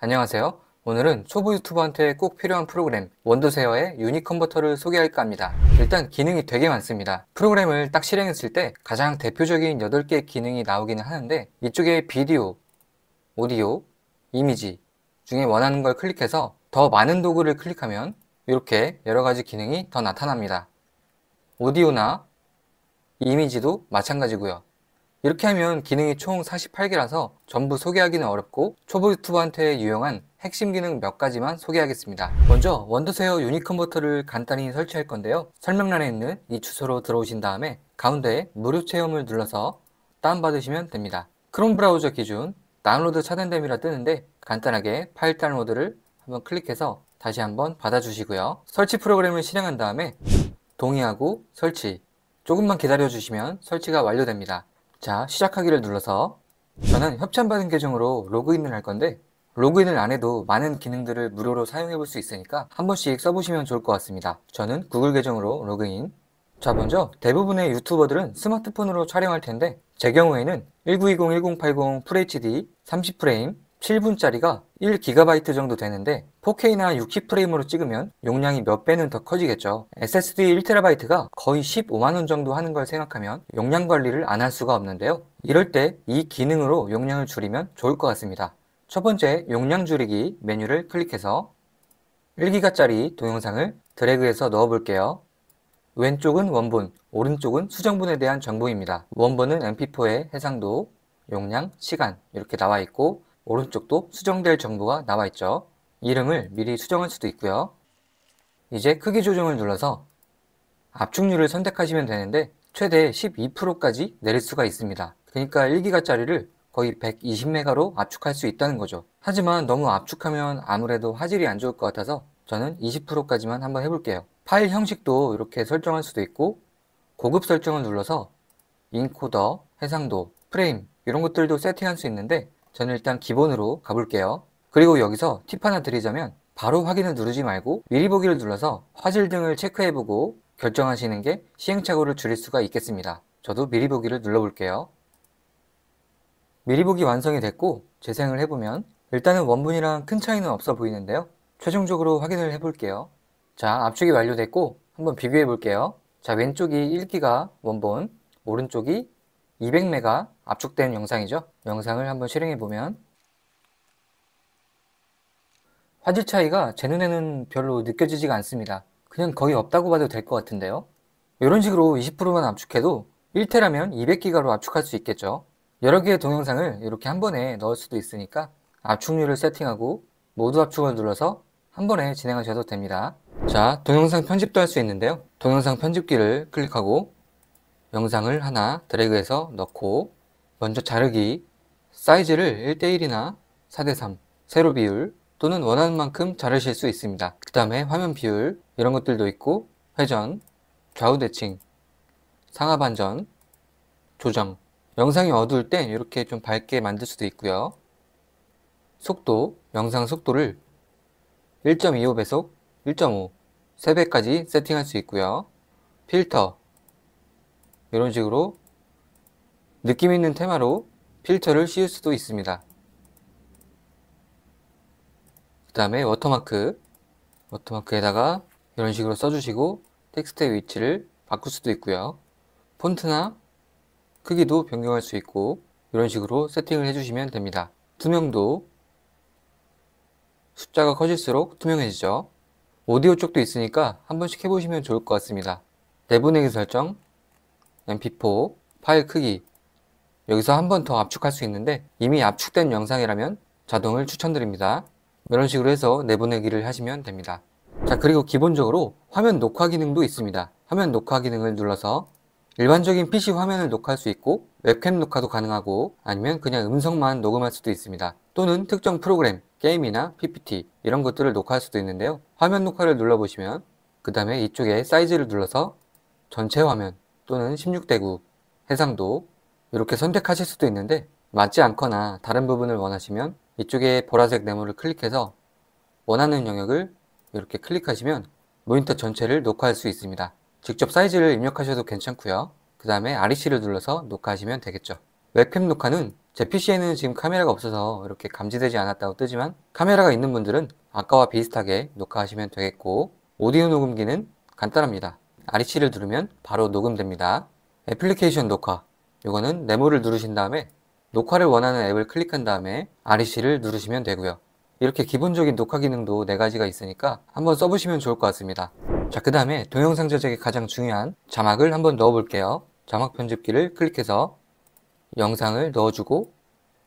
안녕하세요. 오늘은 초보 유튜버한테 꼭 필요한 프로그램 원더세어의 유니컨버터를 소개할까 합니다. 일단 기능이 되게 많습니다. 프로그램을 딱 실행했을 때 가장 대표적인 8개의 기능이 나오기는 하는데, 이쪽에 비디오, 오디오, 이미지 중에 원하는 걸 클릭해서 더 많은 도구를 클릭하면 이렇게 여러가지 기능이 더 나타납니다. 오디오나 이미지도 마찬가지고요. 이렇게 하면 기능이 총 48개라서 전부 소개하기는 어렵고, 초보 유튜버한테 유용한 핵심 기능 몇 가지만 소개하겠습니다. 먼저 원더세어 유니컨버터를 간단히 설치할 건데요. 설명란에 있는 이 주소로 들어오신 다음에 가운데 무료 체험을 눌러서 다운받으시면 됩니다. 크롬 브라우저 기준 다운로드 차단됨이라 뜨는데, 간단하게 파일 다운로드를 한번 클릭해서 다시 한번 받아주시고요. 설치 프로그램을 실행한 다음에 동의하고 설치, 조금만 기다려 주시면 설치가 완료됩니다. 자, 시작하기를 눌러서 저는 협찬받은 계정으로 로그인을 할 건데, 로그인을 안 해도 많은 기능들을 무료로 사용해 볼 수 있으니까 한 번씩 써보시면 좋을 것 같습니다. 저는 구글 계정으로 로그인. 자, 먼저 대부분의 유튜버들은 스마트폰으로 촬영할 텐데, 제 경우에는 1920-1080 FHD 30프레임 7분짜리가 1GB 정도 되는데, 4K나 60프레임으로 찍으면 용량이 몇 배는 더 커지겠죠. SSD 1TB가 거의 15만원 정도 하는 걸 생각하면 용량 관리를 안 할 수가 없는데요. 이럴 때 이 기능으로 용량을 줄이면 좋을 것 같습니다. 첫 번째, 용량 줄이기 메뉴를 클릭해서 1기가짜리 동영상을 드래그해서 넣어 볼게요. 왼쪽은 원본, 오른쪽은 수정본에 대한 정보입니다. 원본은 mp4의 해상도, 용량, 시간 이렇게 나와 있고, 오른쪽도 수정될 정보가 나와 있죠. 이름을 미리 수정할 수도 있고요. 이제 크기 조정을 눌러서 압축률을 선택하시면 되는데, 최대 12%까지 내릴 수가 있습니다. 그러니까 1기가짜리를 거의 120메가로 압축할 수 있다는 거죠. 하지만 너무 압축하면 아무래도 화질이 안 좋을 것 같아서 저는 20%까지만 한번 해볼게요. 파일 형식도 이렇게 설정할 수도 있고, 고급 설정을 눌러서 인코더, 해상도, 프레임 이런 것들도 세팅할 수 있는데, 저는 일단 기본으로 가볼게요. 그리고 여기서 팁 하나 드리자면, 바로 확인을 누르지 말고 미리 보기를 눌러서 화질 등을 체크해보고 결정하시는 게 시행착오를 줄일 수가 있겠습니다. 저도 미리 보기를 눌러볼게요. 미리 보기 완성이 됐고 재생을 해보면 일단은 원본이랑 큰 차이는 없어 보이는데요. 최종적으로 확인을 해볼게요. 자, 압축이 완료됐고 한번 비교해 볼게요. 자, 왼쪽이 1기가 원본, 오른쪽이 200메가 압축된 영상이죠. 영상을 한번 실행해 보면 화질 차이가 제 눈에는 별로 느껴지지가 않습니다. 그냥 거의 없다고 봐도 될 것 같은데요. 이런 식으로 20%만 압축해도 1테라면 200기가로 압축할 수 있겠죠. 여러 개의 동영상을 이렇게 한 번에 넣을 수도 있으니까 압축률을 세팅하고 모두 압축을 눌러서 한 번에 진행하셔도 됩니다. 자, 동영상 편집도 할 수 있는데요. 동영상 편집기를 클릭하고 영상을 하나 드래그해서 넣고, 먼저 자르기, 사이즈를 1:1이나 4:3 세로 비율 또는 원하는 만큼 자르실 수 있습니다. 그 다음에 화면 비율 이런 것들도 있고, 회전, 좌우 대칭, 상하 반전, 조정, 영상이 어두울 땐 이렇게 좀 밝게 만들 수도 있고요. 속도, 영상 속도를 1.25배속, 1.5, 3배까지 세팅할 수 있고요. 필터, 이런 식으로 느낌 있는 테마로 필터를 씌울 수도 있습니다. 그 다음에 워터마크에다가 이런 식으로 써주시고 텍스트의 위치를 바꿀 수도 있고요. 폰트나 크기도 변경할 수 있고 이런 식으로 세팅을 해주시면 됩니다. 투명도, 숫자가 커질수록 투명해지죠. 오디오 쪽도 있으니까 한 번씩 해보시면 좋을 것 같습니다. 내보내기 설정, mp4, 파일 크기, 여기서 한 번 더 압축할 수 있는데 이미 압축된 영상이라면 자동을 추천드립니다. 이런 식으로 해서 내보내기를 하시면 됩니다. 자, 그리고 기본적으로 화면 녹화 기능도 있습니다. 화면 녹화 기능을 눌러서 일반적인 PC 화면을 녹화할 수 있고, 웹캠 녹화도 가능하고, 아니면 그냥 음성만 녹음할 수도 있습니다. 또는 특정 프로그램, 게임이나 PPT 이런 것들을 녹화할 수도 있는데요. 화면 녹화를 눌러보시면 그 다음에 이쪽에 사이즈를 눌러서 전체 화면 또는 16:9 해상도 이렇게 선택하실 수도 있는데, 맞지 않거나 다른 부분을 원하시면 이쪽에 보라색 네모를 클릭해서 원하는 영역을 이렇게 클릭하시면 모니터 전체를 녹화할 수 있습니다. 직접 사이즈를 입력하셔도 괜찮고요. 그 다음에 REC를 눌러서 녹화하시면 되겠죠. 웹캠 녹화는 제 PC에는 지금 카메라가 없어서 이렇게 감지되지 않았다고 뜨지만 카메라가 있는 분들은 아까와 비슷하게 녹화하시면 되겠고, 오디오 녹음기는 간단합니다. REC를 누르면 바로 녹음됩니다. 애플리케이션 녹화, 이거는 네모를 누르신 다음에 녹화를 원하는 앱을 클릭한 다음에 REC를 누르시면 되고요. 이렇게 기본적인 녹화 기능도 4가지가 있으니까 한번 써보시면 좋을 것 같습니다. 자, 그 다음에 동영상 제작에 가장 중요한 자막을 한번 넣어 볼게요. 자막 편집기를 클릭해서 영상을 넣어주고,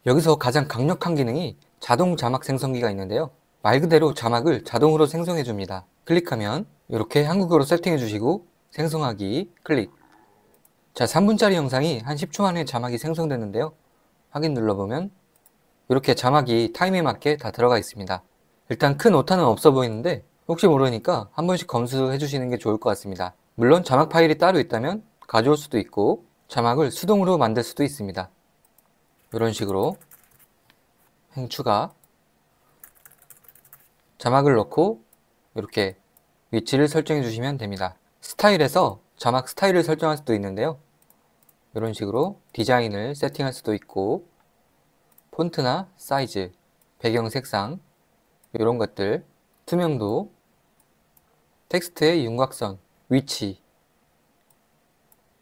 여기서 가장 강력한 기능이 자동 자막 생성기가 있는데요. 말 그대로 자막을 자동으로 생성해 줍니다. 클릭하면 이렇게 한국어로 세팅해 주시고 생성하기 클릭. 자, 3분짜리 영상이 한 10초 만에 자막이 생성됐는데요. 확인 눌러보면 이렇게 자막이 타임에 맞게 다 들어가 있습니다. 일단 큰 오타는 없어 보이는데 혹시 모르니까 한 번씩 검수해 주시는 게 좋을 것 같습니다. 물론 자막 파일이 따로 있다면 가져올 수도 있고 자막을 수동으로 만들 수도 있습니다. 이런 식으로 행추가 자막을 넣고 이렇게 위치를 설정해 주시면 됩니다. 스타일에서 자막 스타일을 설정할 수도 있는데요. 이런 식으로 디자인을 세팅할 수도 있고, 폰트나 사이즈, 배경 색상, 이런 것들, 투명도, 텍스트의 윤곽선, 위치,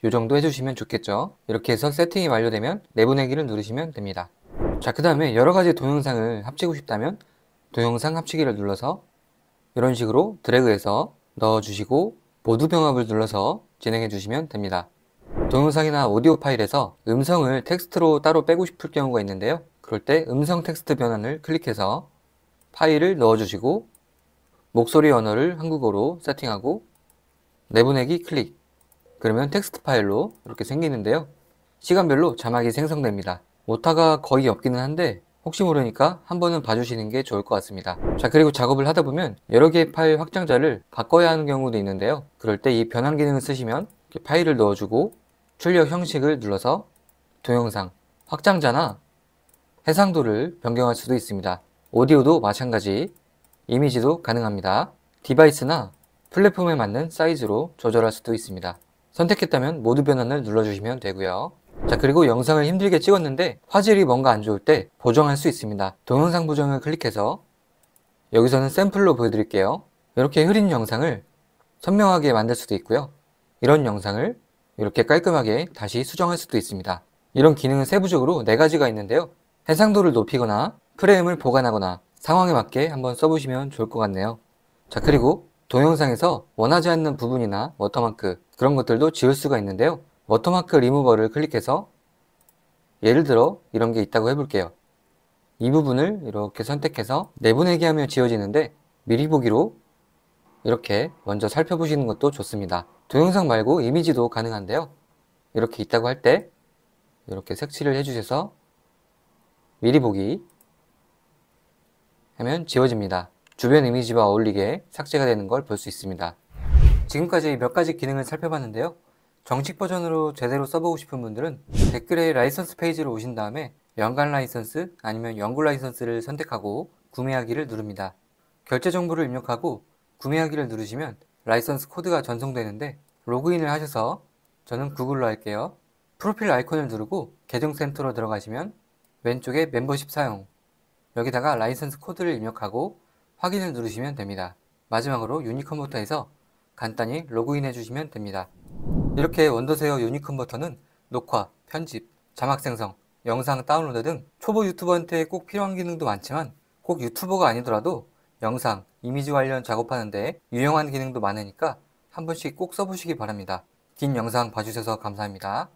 이 정도 해주시면 좋겠죠. 이렇게 해서 세팅이 완료되면 내보내기를 누르시면 됩니다. 자, 그 다음에 여러가지 동영상을 합치고 싶다면 동영상 합치기를 눌러서 이런 식으로 드래그해서 넣어주시고 모두 병합을 눌러서 진행해 주시면 됩니다. 동영상이나 오디오 파일에서 음성을 텍스트로 따로 빼고 싶을 경우가 있는데요. 그럴 때 음성 텍스트 변환을 클릭해서 파일을 넣어주시고 목소리 언어를 한국어로 세팅하고 내보내기 클릭. 그러면 텍스트 파일로 이렇게 생기는데요. 시간별로 자막이 생성됩니다. 오타가 거의 없기는 한데 혹시 모르니까 한 번은 봐주시는 게 좋을 것 같습니다. 자, 그리고 작업을 하다 보면 여러 개의 파일 확장자를 바꿔야 하는 경우도 있는데요. 그럴 때 이 변환 기능을 쓰시면 이렇게 파일을 넣어주고 출력 형식을 눌러서 동영상, 확장자나 해상도를 변경할 수도 있습니다. 오디오도 마찬가지, 이미지도 가능합니다. 디바이스나 플랫폼에 맞는 사이즈로 조절할 수도 있습니다. 선택했다면 모두 변환을 눌러주시면 되고요. 자, 그리고 영상을 힘들게 찍었는데 화질이 뭔가 안 좋을 때 보정할 수 있습니다. 동영상 보정을 클릭해서 여기서는 샘플로 보여드릴게요. 이렇게 흐린 영상을 선명하게 만들 수도 있고요. 이런 영상을 이렇게 깔끔하게 다시 수정할 수도 있습니다. 이런 기능은 세부적으로 4가지가 있는데요. 해상도를 높이거나 프레임을 보관하거나 상황에 맞게 한번 써보시면 좋을 것 같네요. 자, 그리고 동영상에서 원하지 않는 부분이나 워터마크, 그런 것들도 지울 수가 있는데요. 워터마크 리무버를 클릭해서 예를 들어 이런 게 있다고 해볼게요. 이 부분을 이렇게 선택해서 내보내기 하면 지워지는데 미리 보기로 이렇게 먼저 살펴보시는 것도 좋습니다. 동영상 말고 이미지도 가능한데요. 이렇게 있다고 할 때 이렇게 색칠을 해주셔서 미리 보기 하면 지워집니다. 주변 이미지와 어울리게 삭제가 되는 걸 볼 수 있습니다. 지금까지 몇 가지 기능을 살펴봤는데요. 정식 버전으로 제대로 써보고 싶은 분들은 댓글에 라이선스 페이지로 오신 다음에 연간 라이선스 아니면 연구 라이선스를 선택하고 구매하기를 누릅니다. 결제 정보를 입력하고 구매하기를 누르시면 라이선스 코드가 전송되는데 로그인을 하셔서 저는 구글로 할게요. 프로필 아이콘을 누르고 계정 센터로 들어가시면 왼쪽에 멤버십 사용, 여기다가 라이선스 코드를 입력하고 확인을 누르시면 됩니다. 마지막으로 유니컨버터에서 간단히 로그인 해주시면 됩니다. 이렇게 원더세어 유니컨버터는 녹화, 편집, 자막 생성, 영상 다운로드 등 초보 유튜버한테 꼭 필요한 기능도 많지만 꼭 유튜버가 아니더라도 영상, 이미지 관련 작업하는데 유용한 기능도 많으니까 한 번씩 꼭 써보시기 바랍니다. 긴 영상 봐주셔서 감사합니다.